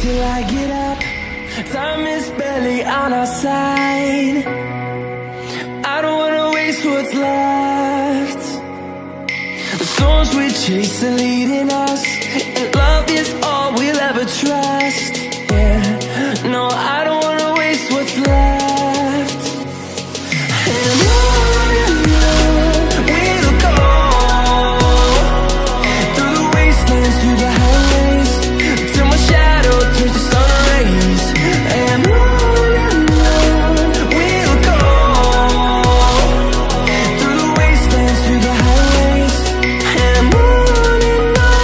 Till I get up, time is barely on our side. I don't wanna waste what's left. The storms we chase are leading us, and love is all we'll ever trust. Yeah, no, I don't wanna waste what's left. And on we'll go, through the wastelands, through the highways, till my shadow turns to sun rays. And on we'll go, through the wastelands, through the highways. And on we'll go.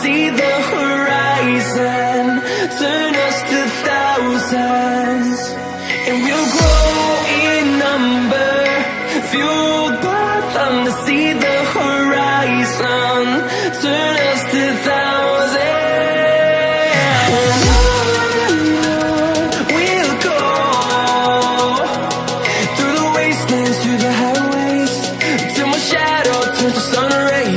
See the horizon, turn us to thousands, and we'll grow in number, fueled by thunder. See the horizon, turn us to thousands, and on we'll go, through the wastelands, through the highways, till my shadow turns to sun rays.